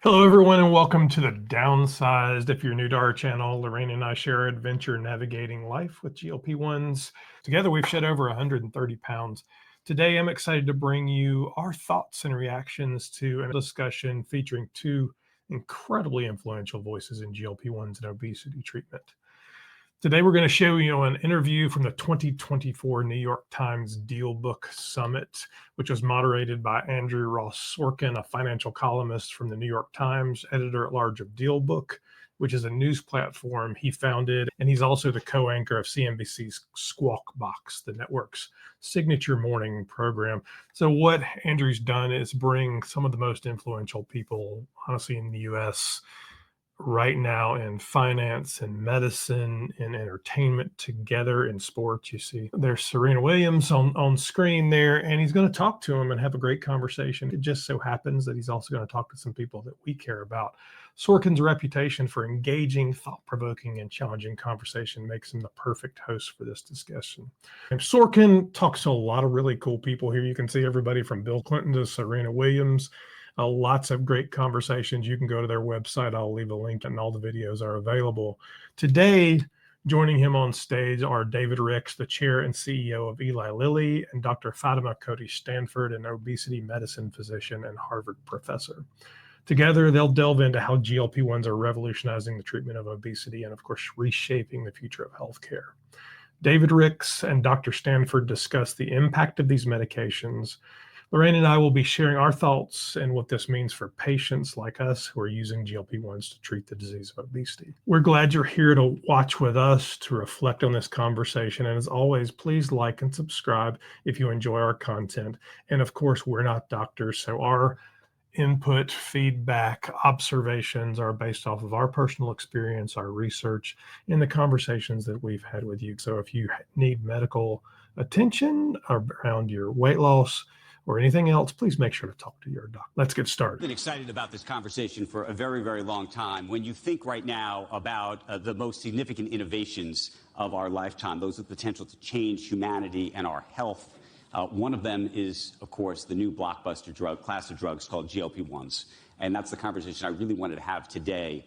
Hello, everyone, and welcome to the Downsized. If you're new to our channel, Laraine and I share our adventure navigating life with GLP-1s. Together, we've shed over 130 pounds. Today, I'm excited to bring you our thoughts and reactions to a discussion featuring two incredibly influential voices in GLP-1s and obesity treatment. Today, we're going to show you an interview from the 2024 New York Times Dealbook Summit, which was moderated by Andrew Ross Sorkin, a financial columnist from the New York Times, editor-at-large of Dealbook, which is a news platform he founded. And he's also the co-anchor of CNBC's Squawk Box, the network's signature morning program. So what Andrew's done is bring some of the most influential people, honestly, in the U.S., right now in finance and medicine and entertainment together in sports. You see there's Serena Williams on screen there, and he's going to talk to him and have a great conversation. It just so happens that he's also going to talk to some people that we care about. Sorkin's reputation for engaging, thought-provoking, and challenging conversation makes him the perfect host for this discussion. And Sorkin talks to a lot of really cool people here. You can see everybody from Bill Clinton to Serena Williams. Lots of great conversations. You can go to their website. I'll leave a link, and all the videos are available. Today, joining him on stage are David Ricks, the chair and CEO of Eli Lilly, and Dr. Fatima Cody Stanford, an obesity medicine physician and Harvard professor. Together, they'll delve into how GLP-1s are revolutionizing the treatment of obesity and, of course, reshaping the future of healthcare. David Ricks and Dr. Stanford discuss the impact of these medications. Laraine and I will be sharing our thoughts and what this means for patients like us who are using GLP-1s to treat the disease of obesity. We're glad you're here to watch with us, to reflect on this conversation. And as always, please like and subscribe if you enjoy our content. And of course, we're not doctors, so our input, feedback, observations are based off of our personal experience, our research, and the conversations that we've had with you. So if you need medical attention around your weight loss, or anything else, please make sure to talk to your doctor. Let's get started. I've been excited about this conversation for a very, very long time. When you think right now about the most significant innovations of our lifetime, those with potential to change humanity and our health, one of them is, of course, the new blockbuster drug class of drugs called GLP-1s. And that's the conversation I really wanted to have today.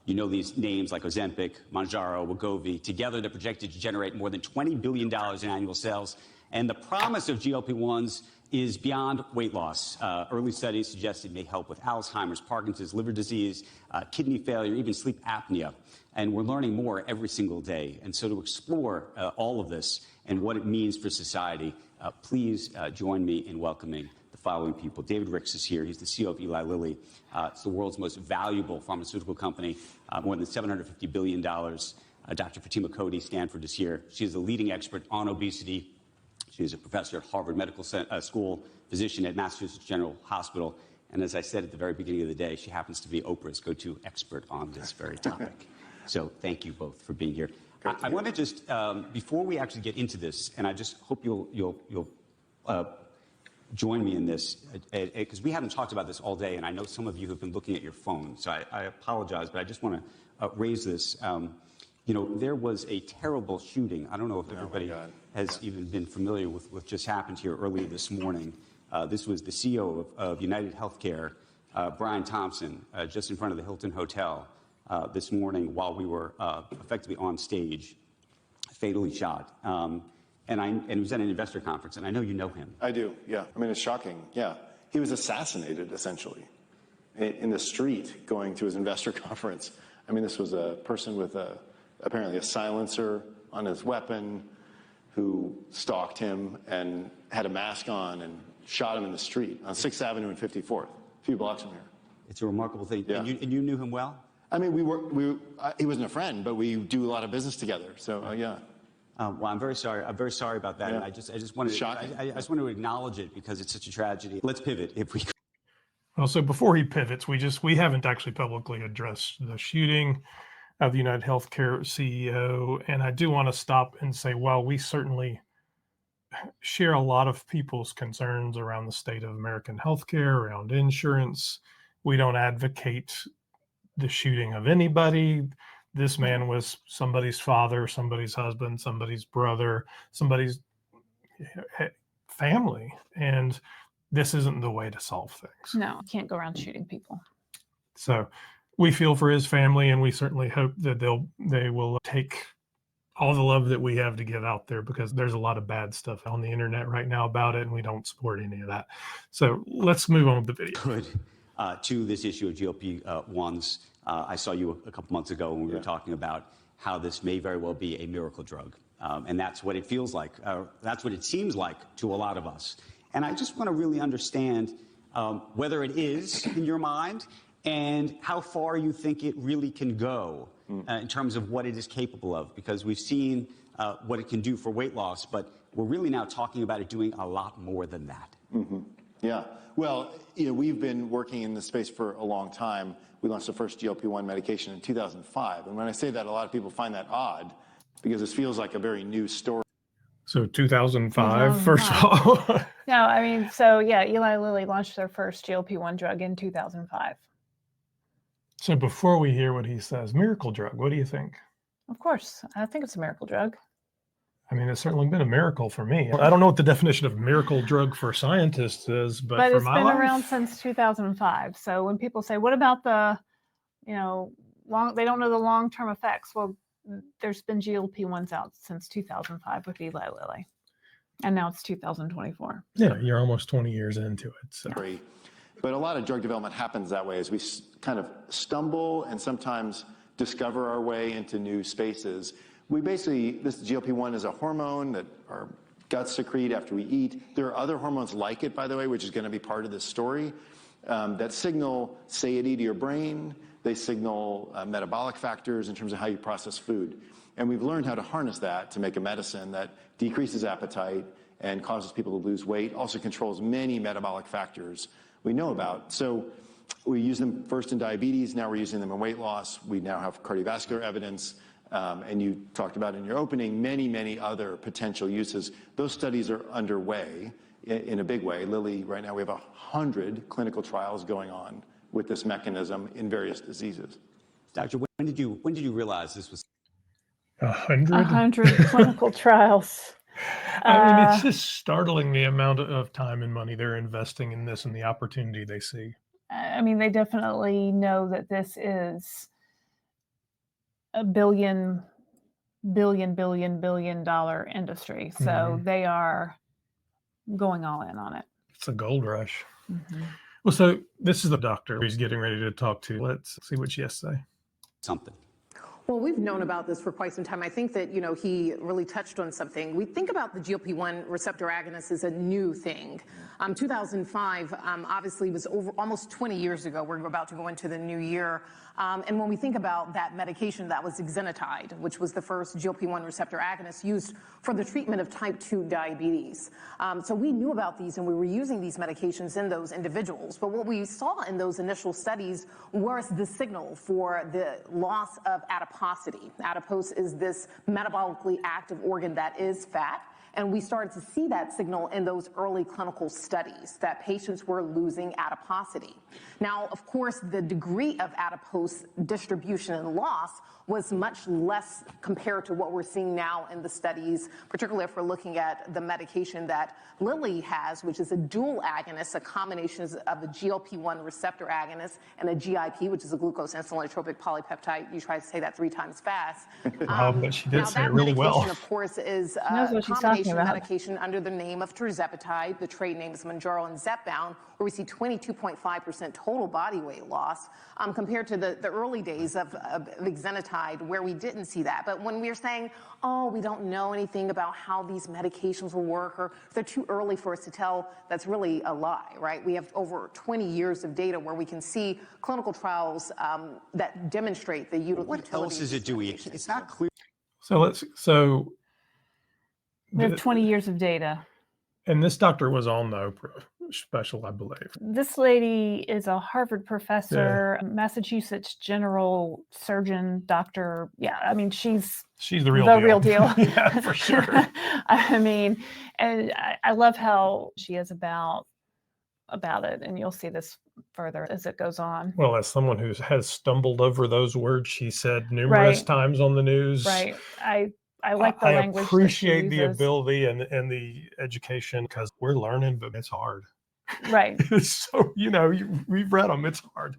You know these names like Ozempic, Mounjaro, Wegovy. Together, they're projected to generate more than $20 billion in annual sales. And the promise of GLP-1s is beyond weight loss. Early studies suggest it may help with Alzheimer's, Parkinson's, liver disease, kidney failure, even sleep apnea. And we're learning more every single day. And so to explore all of this and what it means for society, please join me in welcoming the following people. David Ricks is here. He's the CEO of Eli Lilly. It's the world's most valuable pharmaceutical company, more than $750 billion. Dr. Fatima Cody Stanford is here. She is a leading expert on obesity. She's a professor at Harvard Medical School, physician at Massachusetts General Hospital. And as I said at the very beginning of the day, she happens to be Oprah's go-to expert on this very topic. So thank you both for being here. I want to just, before we actually get into this, and I just hope you'll join me in this, because we haven't talked about this all day, and I know some of you have been looking at your phone. So I apologize, but I just want to raise this. You know, there was a terrible shooting. I don't know if everybody has even been familiar with what just happened here earlier this morning. This was the CEO of United Healthcare, Brian Thompson, just in front of the Hilton Hotel this morning while we were effectively on stage, fatally shot. And he was at an investor conference, and I know you know him. I do, yeah. I mean, it's shocking, yeah. He was assassinated, essentially, in the street going to his investor conference. I mean, this was a person with apparently a silencer on his weapon who stalked him and had a mask on and shot him in the street on 6th Avenue and 54th, a few blocks from here. It's a remarkable thing. Yeah. And you knew him well? I mean, he wasn't a friend, but we do a lot of business together, so yeah. Well, I'm very sorry. I'm very sorry about that. Yeah. And I just wanted I just want to acknowledge it because it's such a tragedy. Let's pivot if we could. Well, so before he pivots, we haven't actually publicly addressed the shooting of the United Healthcare CEO. And I do want to stop and say, while we certainly share a lot of people's concerns around the state of American healthcare, around insurance, we don't advocate the shooting of anybody. This man was somebody's father, somebody's husband, somebody's brother, somebody's family. And this isn't the way to solve things. No, you can't go around shooting people. So we feel for his family, and we certainly hope that they will take all the love that we have to get out there, because there's a lot of bad stuff on the internet right now about it, and we don't support any of that. So let's move on with the video. Good. To this issue of GLP-1s, I saw you a couple months ago when we were talking about how this may very well be a miracle drug. And that's what it feels like. That's what it seems like to a lot of us. And I just want to really understand whether it is in your mind, and how far you think it really can go in terms of what it is capable of, because we've seen what it can do for weight loss, but we're really now talking about it doing a lot more than that. Mm-hmm. Yeah. Well, we've been working in this space for a long time. We launched the first GLP-1 medication in 2005. And when I say that, a lot of people find that odd, because this feels like a very new story. So 2005, first of all. No, I mean, so yeah, Eli Lilly launched their first GLP-1 drug in 2005. So before we hear what he says, miracle drug, what do you think? Of course, I think it's a miracle drug. I mean, it's certainly been a miracle for me. I don't know what the definition of miracle drug for scientists is, but for it's my been life, around since 2005. So when people say, what about the, they don't know the long-term effects. Well, there's been GLP-1s out since 2005 with Eli Lilly. And now it's 2024. Yeah, you're almost 20 years into it. So. But a lot of drug development happens that way, as we kind of stumble and sometimes discover our way into new spaces. This GLP-1 is a hormone that our guts secrete after we eat. There are other hormones like it, by the way, which is going to be part of this story, that signal satiety to your brain. They signal metabolic factors in terms of how you process food. And we've learned how to harness that to make a medicine that decreases appetite and causes people to lose weight, also controls many metabolic factors we know about. So we use them first in diabetes, now we're using them in weight loss. We now have cardiovascular evidence, and you talked about in your opening many, many other potential uses. Those studies are underway in a big way. Lilly, right now we have 100 clinical trials going on with this mechanism in various diseases. Doctor, when did you realize this was 100? 100 clinical trials. I mean, it's just startling the amount of time and money they're investing in this and the opportunity they see. I mean, they definitely know that this is a billion dollar industry. So they are going all in on it. It's a gold rush. Mm-hmm. Well, so this is the doctor who's getting ready to talk to. Let's see what she has to say. something? Well, we've known about this for quite some time. I think that, he really touched on something. We think about the GLP-1 receptor agonist as a new thing. 2005 obviously was almost 20 years ago. We're about to go into the new year. And when we think about that medication, that was exenatide, which was the first GLP-1 receptor agonist used for the treatment of type 2 diabetes. So we knew about these and we were using these medications in those individuals. But what we saw in those initial studies was the signal for the loss of adiposity. Adipose is this metabolically active organ that is fat. And we started to see that signal in those early clinical studies, that patients were losing adiposity. Now, of course, the degree of adipose distribution and loss was much less compared to what we're seeing now in the studies, particularly if we're looking at the medication that Lilly has, which is a dual agonist, a combination of a GLP-1 receptor agonist and a GIP, which is a glucose insulin-tropic polypeptide. You try to say that 3 times fast. But she did say it really well. Of course, is a combination medication under the name of tirzepatide. The trade name is Mounjaro and Zepbound, where we see 22.5% total body weight loss compared to the early days of exenatide, where we didn't see that. But when we're saying, oh, we don't know anything about how these medications will work, or they're too early for us to tell, that's really a lie, right? We have over 20 years of data where we can see clinical trials that demonstrate the utility. What else is it doing? It's not clear. So we have 20 years of data. And this doctor was on the Oprah special, I believe. This lady is a Harvard professor, Massachusetts general surgeon, doctor. Yeah, I mean, she's the real deal. Yeah, for sure. I mean, and I love how she is about it, and you'll see this further as it goes on. Well, as someone who has stumbled over those words she said numerous times on the news. Right. I like the language. I appreciate the ability and the education, because we're learning, but it's hard. Right. So, we've read them. It's hard.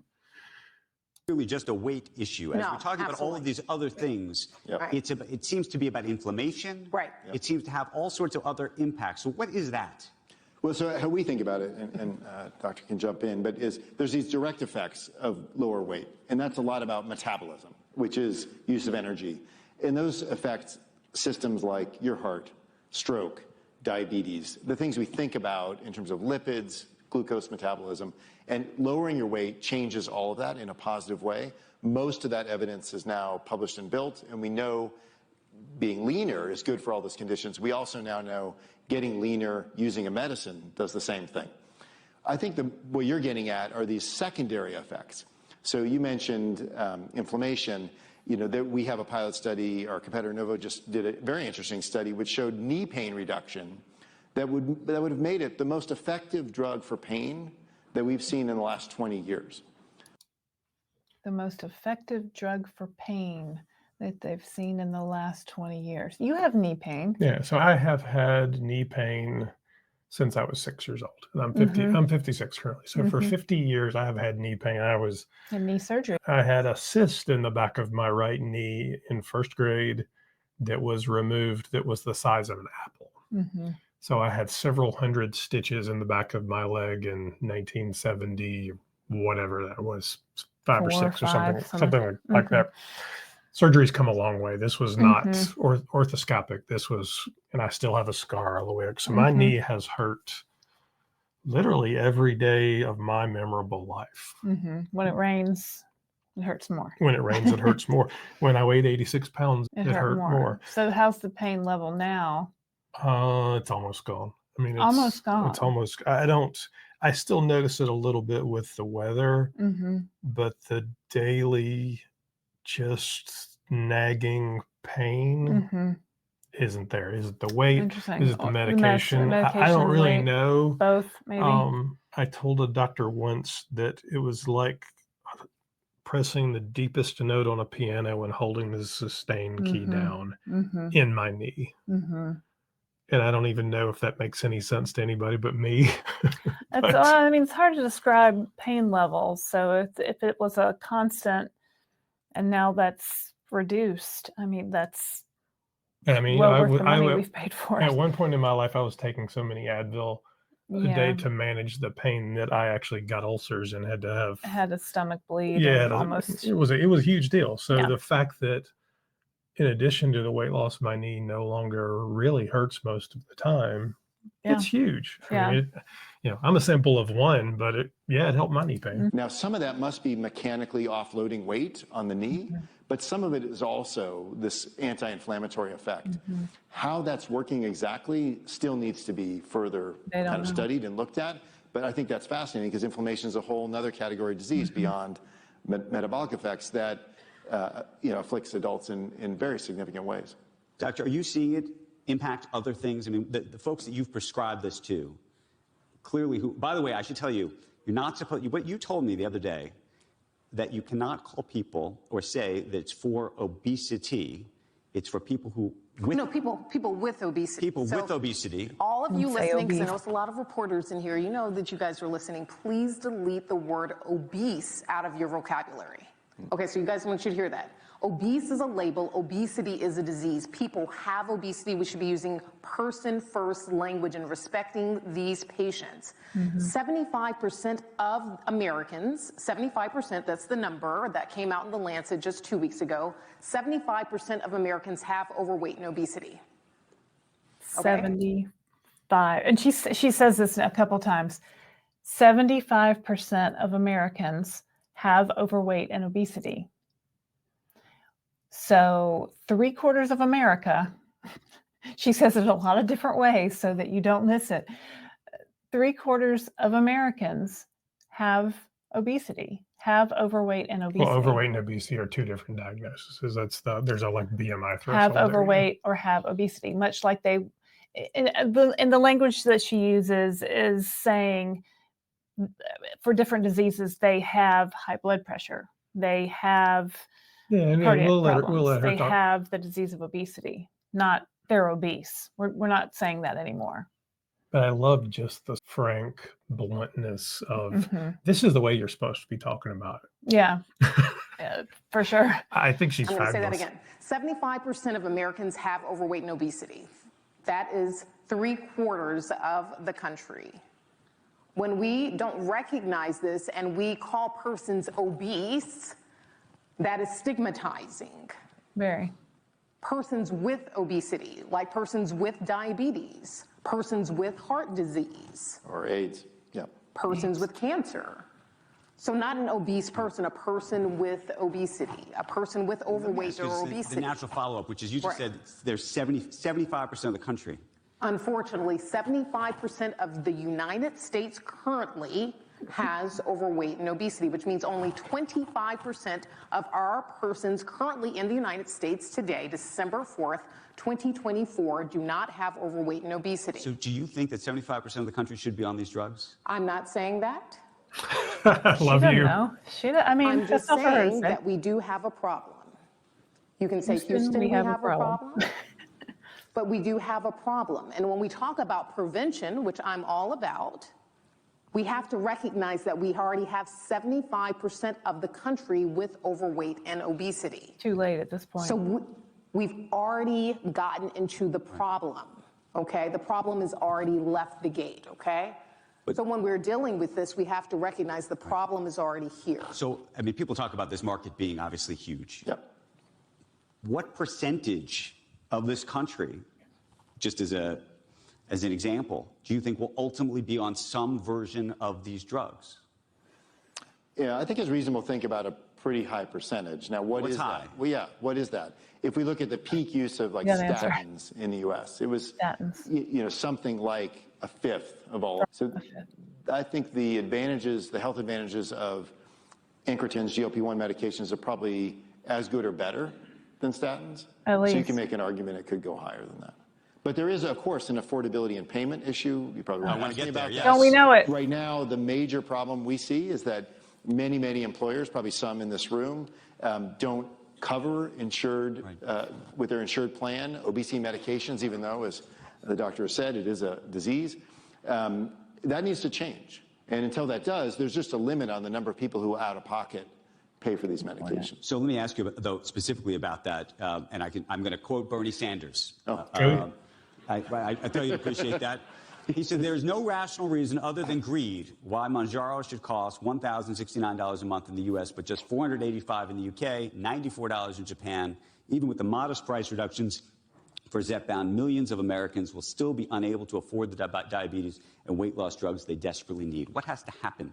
really just a weight issue. As No, we're talking about all of absolutely. these other things, Yep. it seems to be about inflammation. Right. It seems to have all sorts of other impacts. So what is that? Well, so how we think about it, and Doctor can jump in, but there's these direct effects of lower weight, and that's a lot about metabolism, which is use of energy. And those affect systems like your heart, stroke, diabetes, the things we think about in terms of lipids, glucose metabolism, and lowering your weight changes all of that in a positive way. Most of that evidence is now published and built, and we know being leaner is good for all those conditions. We also now know getting leaner using a medicine does the same thing. I think what you're getting at are these secondary effects. So you mentioned inflammation. That we have a pilot study. Our competitor Novo just did a very interesting study which showed knee pain reduction that would have made it the most effective drug for pain that we've seen in the last 20 years. The most effective drug for pain that they've seen in the last 20 years. You have knee pain. Yeah, so I have had knee pain since I was 6 years old. And I'm 50. I'm 56 currently. So for 50 years, I have had knee pain. And knee surgery. I had a cyst in the back of my right knee in first grade that was removed that was the size of an apple. So I had several hundred stitches in the back of my leg in 1970, whatever that was, 5 or 6 or something like that. Surgery's come a long way. This was not orthoscopic. This was, and I still have a scar all the way up. So my knee has hurt literally every day of my memorable life. When it rains, it hurts more. When it rains, it hurts more. When I weighed 86 pounds, it hurt more. So how's the pain level now? It's almost gone. I mean, Almost gone. It's almost, I still notice it a little bit with the weather, but the daily just nagging pain isn't there. Is it the weight? Interesting. Is it the medication? I don't really know. Both, maybe. I told a doctor once that it was like pressing the deepest note on a piano and holding the sustain key down in my knee. And I don't even know if that makes any sense to anybody but me. I mean, it's hard to describe pain levels. So if it was a constant and now that's reduced, I mean, that's well worth the money we've paid for. At one point in my life, I was taking so many Advil a day to manage the pain that I actually got ulcers and had a stomach bleed. Yeah, almost. It was a huge deal. So the fact that in addition to the weight loss, my knee no longer really hurts most of the time, it's huge. I mean, I'm a sample of one, but it helped my knee pain. Now, some of that must be mechanically offloading weight on the knee, but some of it is also this anti-inflammatory effect. How that's working exactly still needs to be further kind of studied and looked at. But I think that's fascinating because inflammation is a whole nother category of disease beyond metabolic effects that afflicts adults in very significant ways. Doctor, are you seeing it impact other things? I mean, the folks that you've prescribed this to, clearly, by the way, I should tell you, you're not supposed, what you told me the other day, that you cannot call people or say that it's for obesity. It's for people who... people with obesity. People with obesity. All of you listening, because I know there's a lot of reporters in here, you know that you guys are listening. Please delete the word obese out of your vocabulary. Okay, so you guys, I want you to hear that. Obese is a label. Obesity is a disease. People have obesity. We should be using person-first language and respecting these patients. 75% of Americans, 75%, that's the number that came out in The Lancet just 2 weeks ago, 75% of Americans have overweight and obesity. Okay? 75. And she says this a couple times. 75% of Americans have overweight and obesity. So 3/4 of America, she says it a lot of different ways so that you don't miss it. 3/4 of Americans have obesity, have overweight and obesity. Well, overweight and obesity are two different diagnoses. There's a BMI threshold. Have overweight or have obesity, much like in the language that she uses is saying for different diseases, they have high blood pressure. They have cardiac problems. They have the disease of obesity, not they're obese. We're not saying that anymore. But I love just the frank bluntness of this is the way you're supposed to be talking about it. Yeah. for sure. I think she's I'm going to say that fabulous. again. 75% of Americans have overweight and obesity. That is 3/4 of the country. When we don't recognize this and we call persons obese, that is stigmatizing. Very. Persons with obesity, like persons with diabetes, persons with heart disease, Or AIDS. Yeah. persons with cancer. So not an obese person, a person with obesity, a person with overweight or The obesity. natural follow-up, which is you just Right. said there's 75% of the country. Unfortunately, 75% of the United States currently has overweight and obesity, which means only 25% of our persons currently in the United States today, December 4th, 2024, do not have overweight and obesity. So do you think that 75% of the country should be on these drugs? I'm not saying that. Love She doesn't you. know. I mean, I'm that's just not for her to saying say. that we do have a problem. You can say, Houston, we have a problem. But we do have a problem. And when we talk about prevention, which I'm all about, we have to recognize that we already have 75% of the country with overweight and obesity. Too late at this point. So we've already gotten into the problem, okay? The problem has already left the gate, okay? So when we're dealing with this, we have to recognize the problem is already here. So, I mean, people talk about this market being obviously huge. Yep. What percentage of this country, just as an example, do you think will ultimately be on some version of these drugs? Yeah, I think it's reasonable to think about a pretty high percentage. Now, what What's is high? that? Well, yeah, what is that? If we look at the peak use of like Yeah, the answer. statins in the U.S., it was Statins. Something like a fifth of all. So I think the advantages, the health advantages of incretins, GLP-1 medications are probably as good or better than statins. At So you least. can make an argument it could go higher than that. But there is, of course, an affordability and payment issue. You probably want to wanna ask me get there, about yes. that. Don't we know it? Right now, the major problem we see is that many, many employers, probably some in this room, don't cover insured, with their insured plan, obesity medications, even though, as the doctor has said, it is a disease. That needs to change. And until that does, there's just a limit on the number of people who out of pocket pay for these medications. So let me ask you, though, specifically about that, and I'm going to quote Bernie Sanders. I thought you'd appreciate that. He said, "There is no rational reason other than greed why Mounjaro should cost $1,069 a month in the U.S., but just $485 in the U.K., $94 in Japan. Even with the modest price reductions for Zepbound, millions of Americans will still be unable to afford the diabetes and weight loss drugs they desperately need." What has to happen?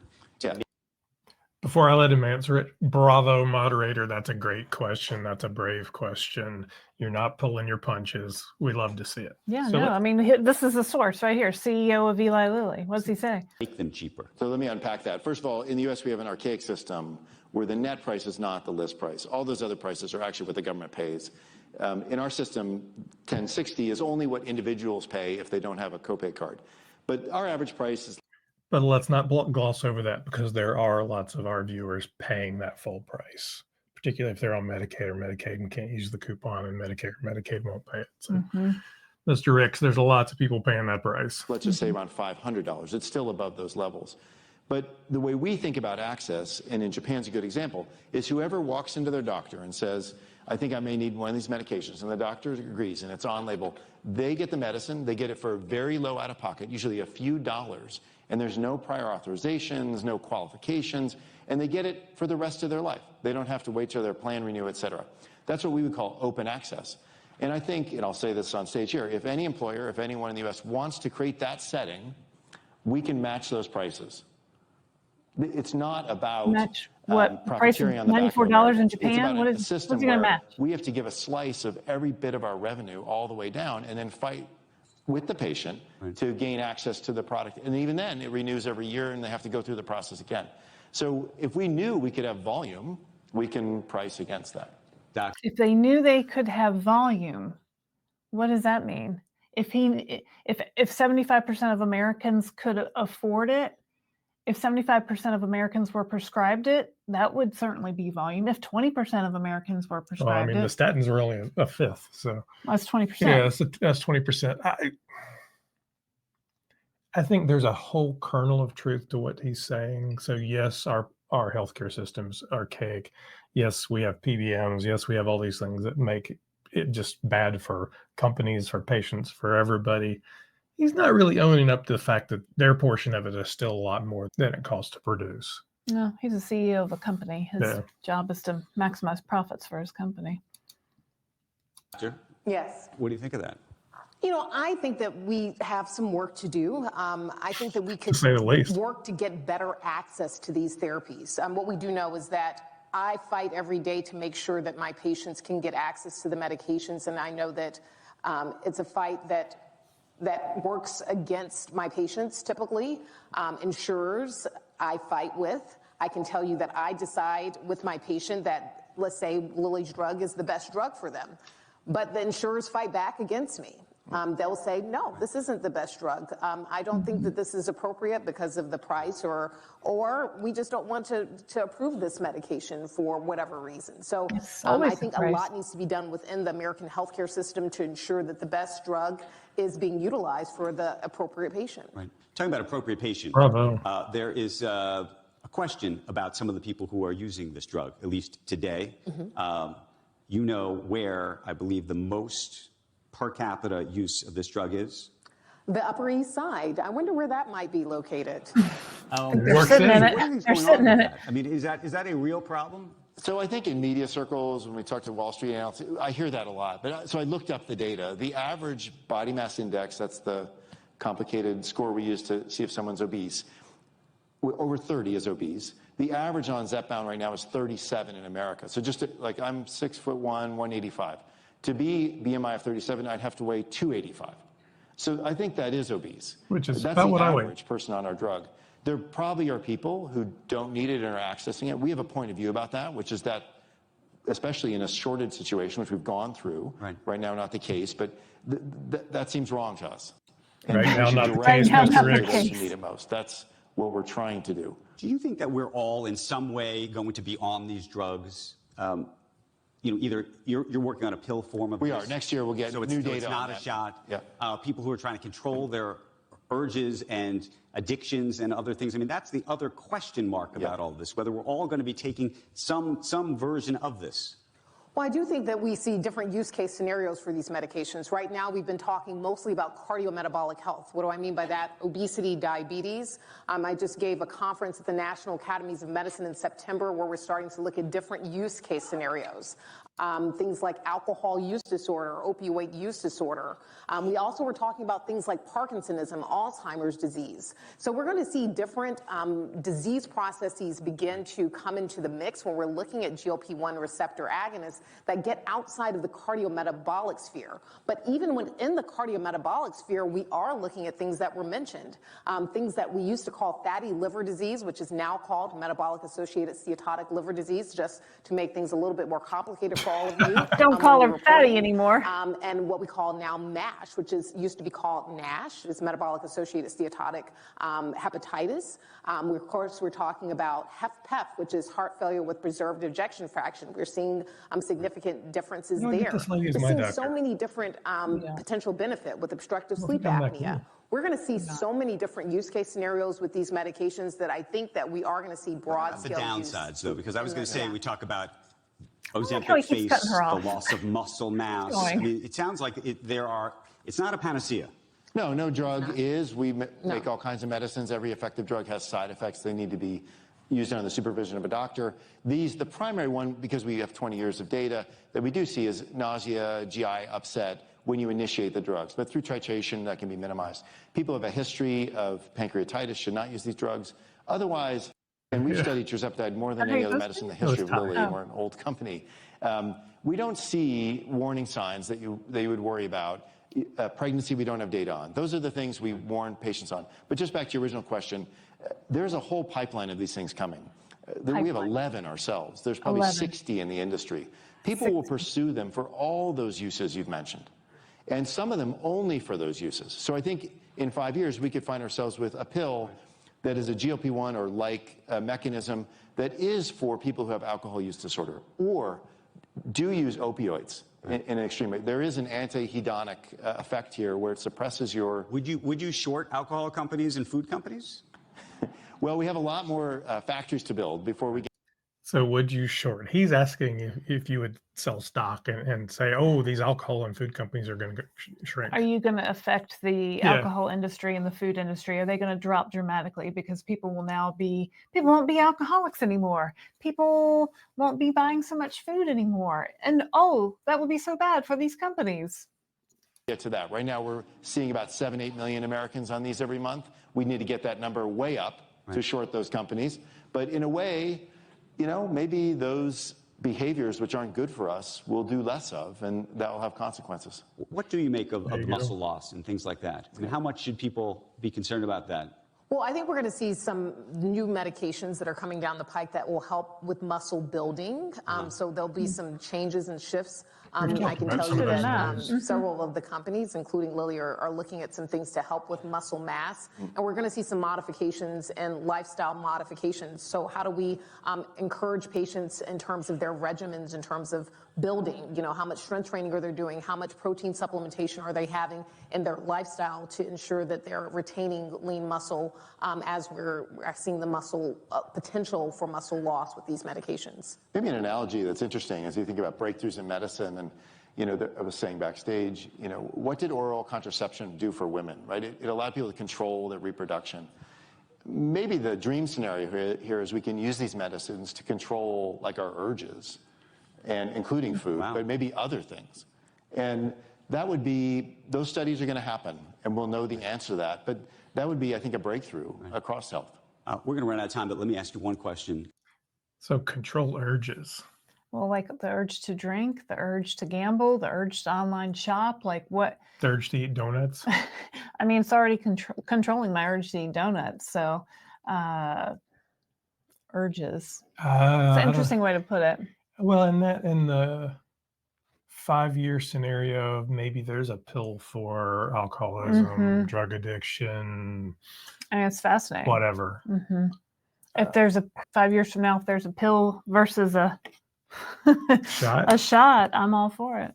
Before I let him answer it, bravo, moderator. That's a great question. That's a brave question. You're not pulling your punches. We love to see it. Yeah, So no, I mean, this is the source right here, CEO of Eli Lilly. What does he say? Make them cheaper. So let me unpack that. First of all, in the U.S., we have an archaic system where the net price is not the list price. All those other prices are actually what the government pays. In our system, 1060 is only what individuals pay if they don't have a copay card. But our average price is. But let's not gloss over that, because there are lots of our viewers paying that full price, particularly if they're on Medicaid or Medicaid and can't use the coupon, and Medicare or Medicaid won't pay it. So, Mr. Ricks, there's lots of people paying that price. Let's just say around $500. It's still above those levels. But the way we think about access, and in Japan's a good example, is whoever walks into their doctor and says, "I think I may need one of these medications," and the doctor agrees and it's on label, they get the medicine, they get it for very low out of pocket, usually a few dollars, and there's no prior authorizations, no qualifications, and they get it for the rest of their life. They don't have to wait till their plan renew, et cetera. That's what we would call open access. And I think, and I'll say this on stage here, if any employer, if anyone in the US wants to create that setting, we can match those prices. It's not about Match what? Price of profiteering on the back of $94 America. in It's Japan? about What a is, system what's he going to where match? we have to give a slice of every bit of our revenue all the way down and then fight with the patient to gain access to the product. And even then, it renews every year and they have to go through the process again. So if we knew we could have volume, we can price against that. If they knew they could have volume, what does that mean? If 75% of Americans could afford it, if 75% of Americans were prescribed it, that would certainly be volume. If 20% of Americans were Well, I prescribed mean, the it, statins are only a fifth. So that's 20%. yeah, that's 20%. I think there's a whole kernel of truth to what he's saying. So yes, our our healthcare system's archaic. Yes, we have PBMs. Yes, we have all these things that make it just bad for companies, for patients, for everybody. He's not really owning up to the fact that their portion of it is still a lot more than it costs to produce. No, he's a CEO of a company. His job is to maximize profits for his company. Yes. What do you think of that? You know, I think that we have some work to do. I think that we could To say the least. work to get better access to these therapies. What we do know is that I fight every day to make sure that my patients can get access to the medications, and I know that it's a fight that works against my patients typically. Insurers I fight with. I can tell you that I decide with my patient that, let's say, Lilly's drug is the best drug for them. But the insurers fight back against me. They'll say, no, this isn't the best drug. I don't think that this is appropriate because of the price, or we just don't want to approve this medication for whatever reason. So I think a lot needs to be done within the American healthcare system to ensure that the best drug is being utilized for the appropriate patient. Right. Talking about appropriate patient, there is a question about some of the people who are using this drug, at least today. You know where I believe the most per capita use of this drug is? The Upper East Side. I wonder where that might be located. They're sitting in it. They're sitting in it. I mean, is that a real problem? So I think in media circles, when we talk to Wall Street analysts, I hear that a lot. But so I looked up the data. The average body mass index, that's the complicated score we use to see if someone's obese, over 30 is obese. The average on Zepbound right now is 37 in America. So just like I'm 6'1", 185. To be BMI of 37, I'd have to weigh 285. So I think that is obese. Which is that's about the what I weigh. average person on our drug. There probably are people who don't need it and are accessing it. We have a point of view about that, which is that, especially in a shortage situation, which we've gone through, right now not the case, but that seems wrong to us. And right now not the case, Mr. Rick. Those who need it most. That's what we're trying to do. Do you think that we're all in some way going to be on these drugs? You know, either you're working on a pill form of We this. are. Next year we'll get new data. So it's not a shot. Yeah. People who are trying to control their urges and addictions and other things. I mean, that's the other question mark about all of this, whether we're all going to be taking some version of this. Well, I do think that we see different use case scenarios for these medications. Right now, we've been talking mostly about cardiometabolic health. What do I mean by that? Obesity, diabetes. I just gave a conference at the National Academies of Medicine in September where we're starting to look at different use case scenarios. Things like alcohol use disorder, opioid use disorder. We also were talking about things like Parkinsonism, Alzheimer's disease. So we're going to see different disease processes begin to come into the mix when we're looking at GLP-1 receptor agonists that get outside of the cardiometabolic sphere. But even within the cardiometabolic sphere, we are looking at things that were mentioned, things that we used to call fatty liver disease, which is now called metabolic-associated steatotic liver disease, just to make things a little bit more complicated for all of you. Don't call her fatty anymore. And what we call now MASH, which used to be called NASH, is metabolic-associated steatotic hepatitis. Of course, we're talking about HFpEF, which is heart failure with preserved ejection fraction. We're seeing significant differences there. We're seeing so many different potential benefit with obstructive sleep apnea. We're going to see so many different use case scenarios with these medications that I think that we are going to see broad scale use. The downsides, though, because I was going to say we talk about Ozempic face, the loss of muscle mass. I mean, it sounds like it's not a panacea. No drug is. We make all kinds of medicines. Every effective drug has side effects. They need to be used under the supervision of a doctor. The primary one, because we have 20 years of data, that we do see is nausea, GI upset when you initiate the drugs. But through titration, that can be minimized. People who have a history of pancreatitis should not use these drugs. Otherwise, and we've studied tirzepatide more than any other medicine in the history of Lilly. We're an old company. We don't see warning signs that you would worry about. Pregnancy, we don't have data on. Those are the things we warn patients on. But just back to your original question, there's a whole pipeline of these things coming. We have 11 ourselves. There's probably 60 in the industry. People will pursue them for all those uses you've mentioned, and some of them only for those uses. So I think in 5 years, we could find ourselves with a pill that is a GLP-1 or like a mechanism that is for people who have alcohol use disorder or do use opioids in an extreme way. There is an anti-hedonic effect here where it suppresses your... Would you short alcohol companies and food companies? Well, we have a lot more factories to build before we get. So would you short? He's asking if you would sell stock and say, oh, these alcohol and food companies are going to shrink. Are you going to affect the Yeah. alcohol industry and the food industry? Are they going to drop dramatically because people won't be alcoholics anymore? People won't be buying so much food anymore. And that would be so bad for these companies. Get to that. Right now, we're seeing about 7-8 million Americans on these every month. We need to get that number way up to short those companies. But in a way, maybe those behaviors which aren't good for us will do less of, and that will have consequences. What do you make of the muscle loss and things like that? I mean, how much should people be concerned about that? Well, I think we're going to see some new medications that are coming down the pike that will help with muscle building. So there'll be some changes and shifts. I can tell you that several of the companies, including Lilly, are looking at some things to help with muscle mass. And we're going to see some modifications and lifestyle modifications. So how do we encourage patients in terms of their regimens, in terms of building? How much strength training are they doing? How much protein supplementation are they having in their lifestyle to ensure that they're retaining lean muscle as we're seeing the muscle potential for muscle loss with these medications? Maybe an analogy that's interesting as you think about breakthroughs in medicine, and I was saying backstage, what did oral contraception do for women, right? It allowed people to control their reproduction. Maybe the dream scenario here is we can use these medicines to control like our urges, and including food, but maybe other things. And that would be, those studies are going to happen, and we'll know the answer to that. But that would be, I think, a breakthrough across health. We're going to run out of time, but let me ask you one question. So control urges. Well, like the urge to drink, the urge to gamble, the urge to online shop, like what? The urge to eat donuts. I mean, it's already controlling my urge to eat donuts. So urges. It's an interesting way to put it. Well, in the 5-year scenario of maybe there's a pill for alcoholism, drug addiction. I mean, it's fascinating. Whatever. If there's 5 years from now, if there's a pill versus a shot, I'm all for it.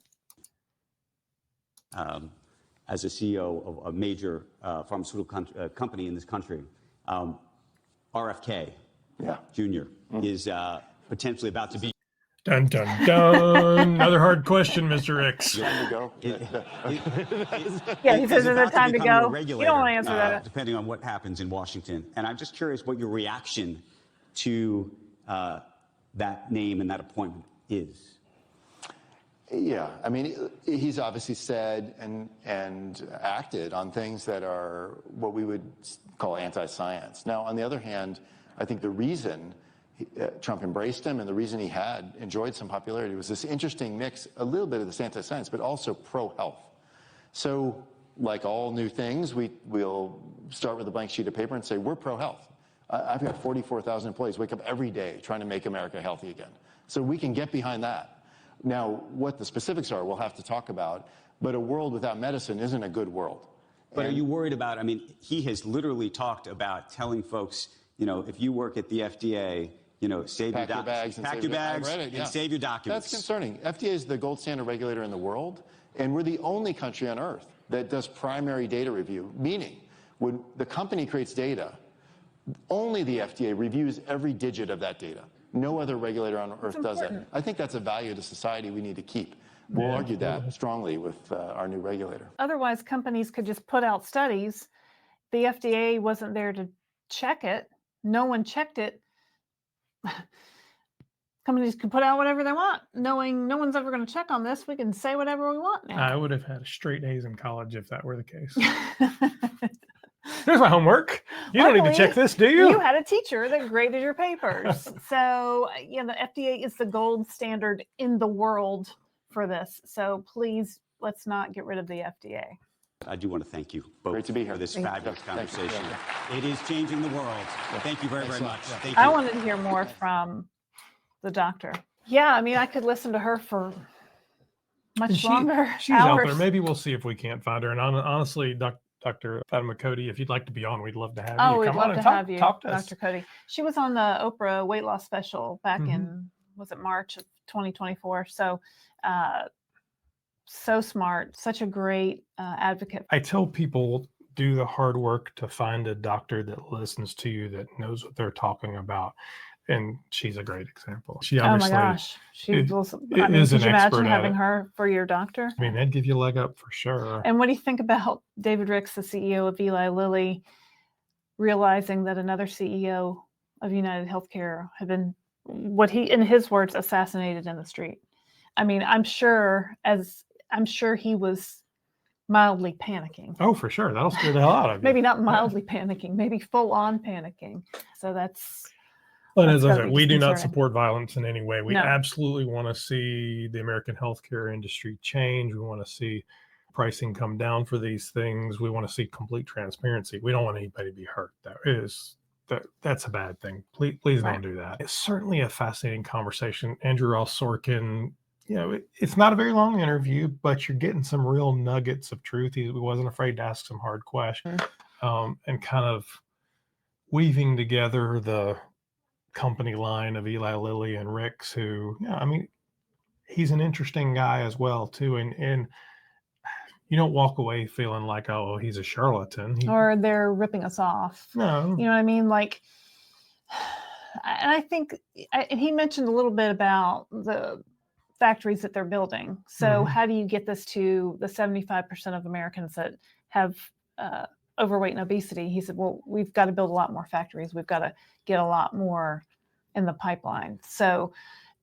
As a CEO of a major pharmaceutical company in this country, RFK Jr. is potentially about to be. Dun, dun, dun. Another hard question, Mr. X. Time to go. He says it's time to go. You don't want to answer that. Depending on what happens in Washington. And I'm just curious what your reaction to that name and that appointment is. Yeah, I mean, he's obviously said and acted on things that are what we would call anti-science. Now, on the other hand, I think the reason Trump embraced him and the reason he had enjoyed some popularity was this interesting mix, a little bit of this anti-science, but also pro-health. So, like all new things, we'll start with a blank sheet of paper and say, we're pro-health. I've got 44,000 employees wake up every day trying to make America healthy again. So we can get behind that. Now, what the specifics are, we'll have to talk about, but a world without medicine isn't a good world. But are you worried about, I mean, he has literally talked about telling folks, if you work at the FDA, save your documents. Pack your bags and save your documents. That's concerning. FDA is the gold standard regulator in the world, and we're the only country on earth that does primary data review, meaning when the company creates data, only the FDA reviews every digit of that data. No other regulator on earth does that. I think that's a value to society we need to keep. We'll argue that strongly with our new regulator. Otherwise, companies could just put out studies. The FDA wasn't there to check it. No one checked it. Companies can put out whatever they want, knowing no one's ever going to check on this. We can say whatever we want now. I would have had straight A's in college if that were the case. Here's my homework. You don't need to check this, do you? You had a teacher that graded your papers. So, the FDA is the gold standard in the world for this. So please, let's not get rid of the FDA. I do want to thank you both Great to be here. for this fabulous conversation. It is changing the world. Thank you very, very much. Thank I you. wanted to hear more from the doctor. Yeah, I mean, I could listen to her for much longer. She's out there. Maybe we'll see if we can't find her. And honestly, Dr. Fatima Cody, if you'd like to be on, we'd love to have you. Oh, we'd love to have you, talk to us. Dr. Cody. She was on the Oprah weight loss special back in, was it March of 2024? So, so smart, such a great advocate. I tell people do the hard work to find a doctor that listens to you, that knows what they're talking about. And she's a great example. She Oh my obviously gosh. She is, was, I mean, is could an you expert imagine at having it. her for your doctor? I mean, that'd give you a leg up for sure. And what do you think about David Ricks, the CEO of Eli Lilly, realizing that another CEO of United Healthcare had been, what he, in his words, assassinated in the street? I mean, I'm sure he was mildly panicking. Oh, for sure. That'll scare the hell out of you. Maybe not mildly panicking, maybe full on panicking. So that's. And That's as I gotta said, be we do not disconcerting. support violence in any way. We No. absolutely want to see the American healthcare industry change. We want to see pricing come down for these things. We want to see complete transparency. We don't want anybody to be hurt. That's a bad thing. Please Right. don't do that. It's certainly a fascinating conversation. Andrew Ross Sorkin, it's not a very long interview, but you're getting some real nuggets of truth. He wasn't afraid to ask some hard questions, and kind of weaving together the company line of Eli Lilly and Ricks, who, I mean, he's an interesting guy as well too. And you don't walk away feeling like, oh, he's a charlatan. Or they're ripping us off. No. You know what I mean? Like, and I think, and he mentioned a little bit about the factories that they're building. So how do you get this to the 75% of Americans that have overweight and obesity? He said, well, we've got to build a lot more factories. We've got to get a lot more in the pipeline. So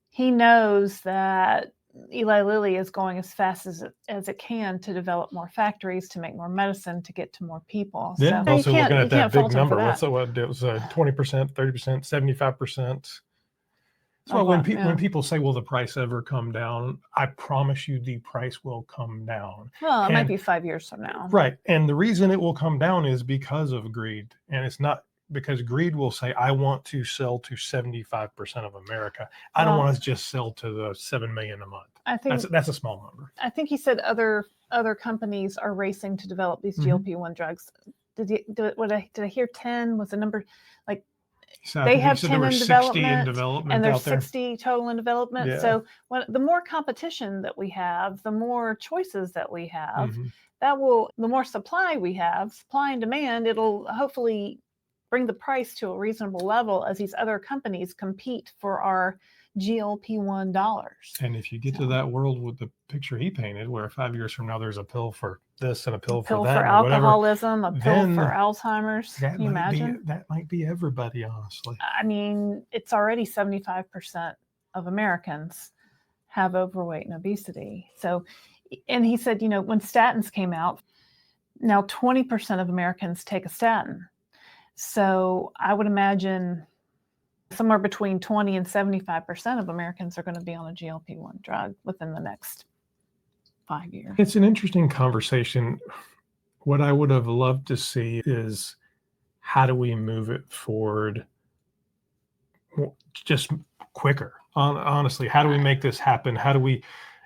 he knows that Eli Lilly is going as fast as it can to develop more factories, to make more medicine, to get to more people. Yeah. So Also looking at that big number. That. What it was 20%, 30%, 75%. So when people say, will the price ever come down? I promise you the price will come down. Well, it might be 5 years from now. Right. And the reason it will come down is because of greed. And it's not because greed will say, I want to sell to 75% of America. I don't want to just sell to the 7 million a month. I think that's a small number. I think he said other companies are racing to develop these GLP-1 drugs. Did I hear 10 was the number? Like, so they have 10 in development, and there's 60 total in development. Yeah. So the more competition that we have, the more choices that we have, the more supply we have, supply and demand, it'll hopefully bring the price to a reasonable level as these other companies compete for our GLP-1 dollars. And if you get to that world with the picture he painted, where 5 years from now there's a pill for this and a pill for that, for alcoholism, a pill for Alzheimer's. Can you imagine? That might be everybody, honestly. I mean, it's already 75% of Americans have overweight and obesity. So, and he said, when statins came out, now 20% of Americans take a statin. So I would imagine somewhere between 20 and 75% of Americans are going to be on a GLP-1 drug within the next 5 years. It's an interesting conversation. What I would have loved to see is, how do we move it forward just quicker? Honestly, how do we make this happen? How do we,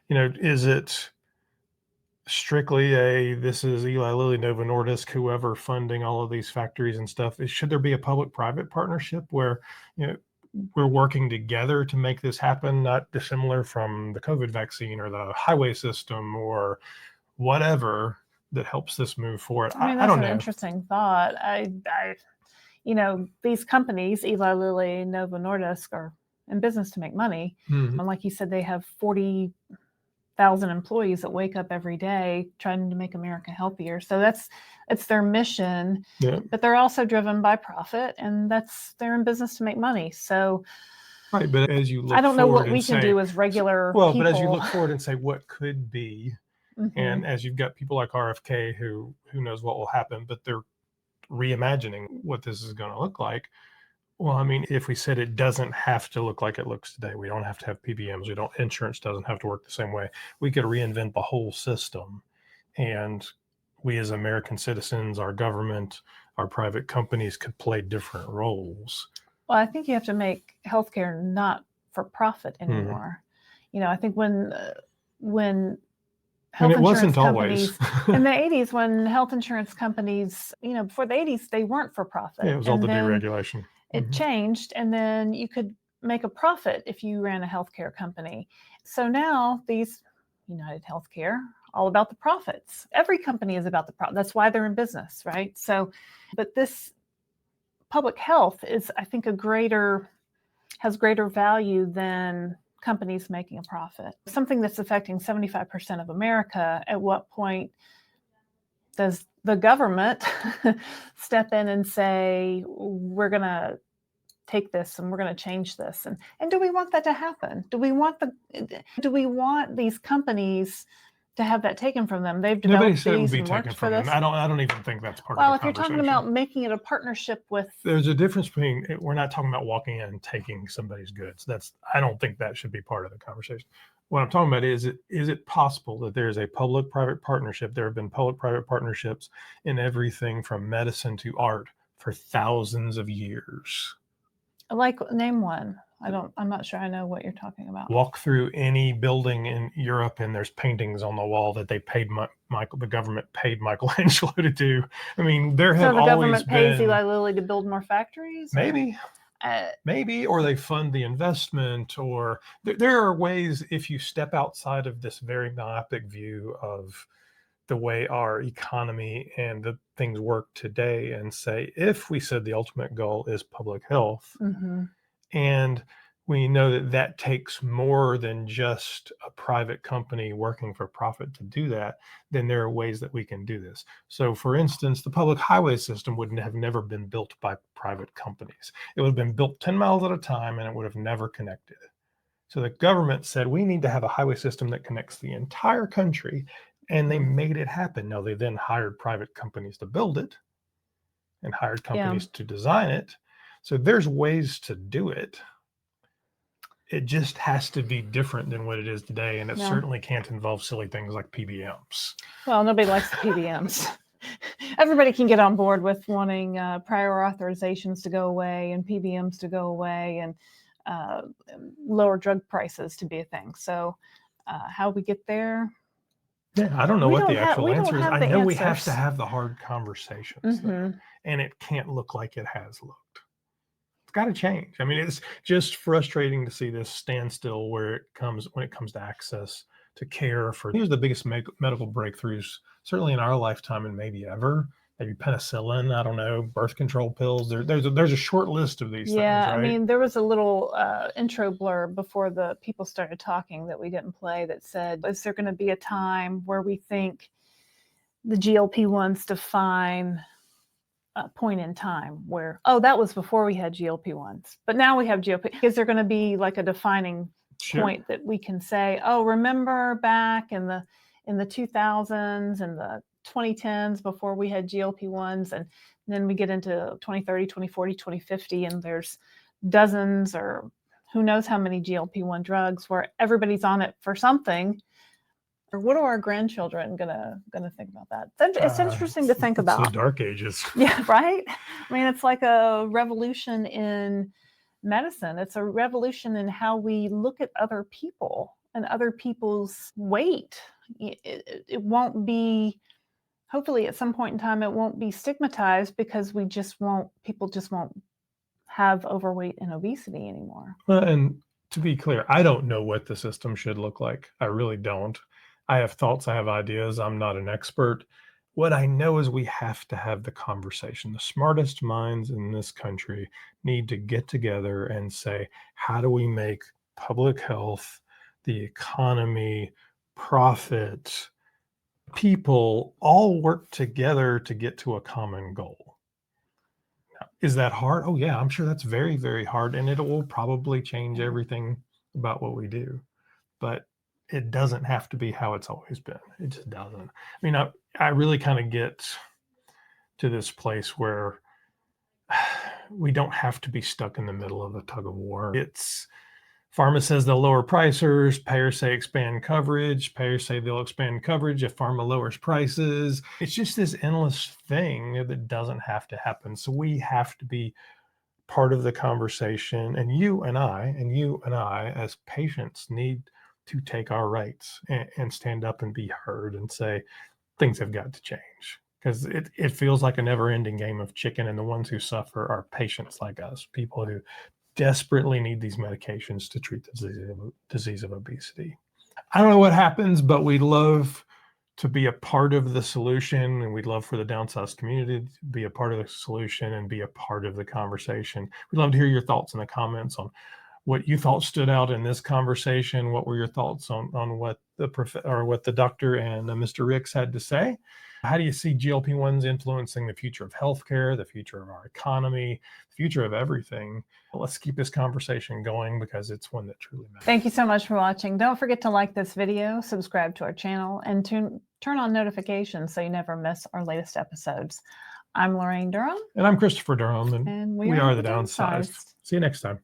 is it strictly this is Eli Lilly, Novo Nordisk, whoever funding all of these factories and stuff? Should there be a public-private partnership where, we're working together to make this happen, not dissimilar from the COVID vaccine or the highway system or whatever that helps this move forward? I mean, that's an interesting thought. These companies, Eli Lilly, Novo Nordisk, are in business to make money. And like you said, they have 40,000 employees that wake up every day trying to make America healthier. So it's their mission, but they're also driven by profit, and they're in business to make money. So, right. But as you look, I don't know what we can do as regular people. But as you look forward and say, what could be, and as you've got people like RFK who knows what will happen, but they're reimagining what this is going to look like. Well, I mean, if we said it doesn't have to look like it looks today, we don't have to have PBMs. Insurance doesn't have to work the same way. We could reinvent the whole system, and we as American citizens, our government, our private companies could play different roles. Well, I think you have to make healthcare not for profit anymore. I think when health insurance companies in the 80s, when health insurance companies, before the 80s, they weren't for profit. Yeah, it was all the deregulation. It changed, and then you could make a profit if you ran a healthcare company. So now these United Healthcare, all about the profits. Every company is about the profit. That's why they're in business, right? So, but this public health is, I think, has greater value than companies making a profit. Something that's affecting 75% of America, at what point does the government step in and say, we're going to take this and we're going to change this? And do we want that to happen? Do we want these companies to have that taken from them? They've Nobody developed said it would these be and taken worked for from them. this. I don't even think that's part Well, of if the you're conversation. talking about making it a partnership with, There's a difference between, we're not talking about walking in and taking somebody's goods. I don't think that should be part of the conversation. What I'm talking about is it possible that there's a public-private partnership? There have been public-private partnerships in everything from medicine to art for thousands of years. like, name one. I'm not sure I know what you're talking about. Walk through any building in Europe and there's paintings on the wall that they paid the government paid Michelangelo to do. I mean, there have So the always government pays been, Eli Lilly to build more factories? maybe, or they fund the investment, or there are ways, if you step outside of this very myopic view of the way our economy and the things work today, and say, if we said the ultimate goal is public health, Mm-hmm. and we know that takes more than just a private company working for profit to do that, then there are ways that we can do this. So for instance, the public highway system would have never been built by private companies. It would have been built 10 miles at a time and it would have never connected. So the government said, we need to have a highway system that connects the entire country, and they made it happen. Now, they then hired private companies to build it and hired companies to design it. So there's ways to do it. It just has to be different than what it is today. And it certainly can't involve silly things like PBMs. Well, nobody likes the PBMs. Everybody can get on board with wanting prior authorizations to go away and PBMs to go away and lower drug prices to be a thing. So how we get there? Yeah, I don't know what the actual we don't answer is. have I the know we have answers. to have the hard conversations, though, Mhm. and it can't look like it has looked. It's got to change. I mean, it's just frustrating to see this standstill when it comes to access to care for. These are the biggest medical breakthroughs, certainly in our lifetime and maybe ever. Maybe penicillin, I don't know, birth control pills. There's a short list of these things, right? I mean, there was a little intro blurb before the people started talking that we didn't play that said, is there going to be a time where we think the GLP-1s define a point in time where, oh, that was before we had GLP-1s, but now we have GLP? Is there going to be like a defining point that we can say, oh, remember back in the 2000s and the 2010s before we had GLP-1s, and then we get into 2030, 2040, 2050, and there's dozens or who knows how many GLP-1 drugs where everybody's on it for something. Or what are our grandchildren gonna think about that? It's interesting to think about. It's the dark ages. Yeah, right? I mean, it's like a revolution in medicine. It's a revolution in how we look at other people and other people's weight. It won't be, hopefully at some point in time, it won't be stigmatized because people just won't have overweight and obesity anymore. Well, and to be clear, I don't know what the system should look like. I really don't. I have thoughts, I have ideas. I'm not an expert. What I know is we have to have the conversation. The smartest minds in this country need to get together and say, how do we make public health, the economy, profit, people all work together to get to a common goal? Now, is that hard? Oh yeah, I'm sure that's very, very hard, and it will probably change everything about what we do. But it doesn't have to be how it's always been. It just doesn't. I mean, I really kind of get to this place where we don't have to be stuck in the middle of a tug of war. It's pharma says they'll lower prices, payers say expand coverage, payers say they'll expand coverage if pharma lowers prices. It's just this endless thing that doesn't have to happen. So we have to be part of the conversation, and you and I as patients need to take our rights and stand up and be heard and say things have got to change, because it feels like a never-ending game of chicken, and the ones who suffer are patients like us, people who desperately need these medications to treat the disease of obesity. I don't know what happens, but we'd love to be a part of the solution, and we'd love for the Downsized community to be a part of the solution and be a part of the conversation. We'd love to hear your thoughts in the comments on what you thought stood out in this conversation. What were your thoughts on what the doctor and Mr. Ricks had to say? How do you see GLP-1s influencing the future of healthcare, the future of our economy, the future of everything? Let's keep this conversation going because it's one that truly matters. Thank you so much for watching. Don't forget to like this video, subscribe to our channel, and turn on notifications so you never miss our latest episodes. I'm Laraine Durham. And I'm Christopher Durham, and we are the Downsized. Downsized. See you next time.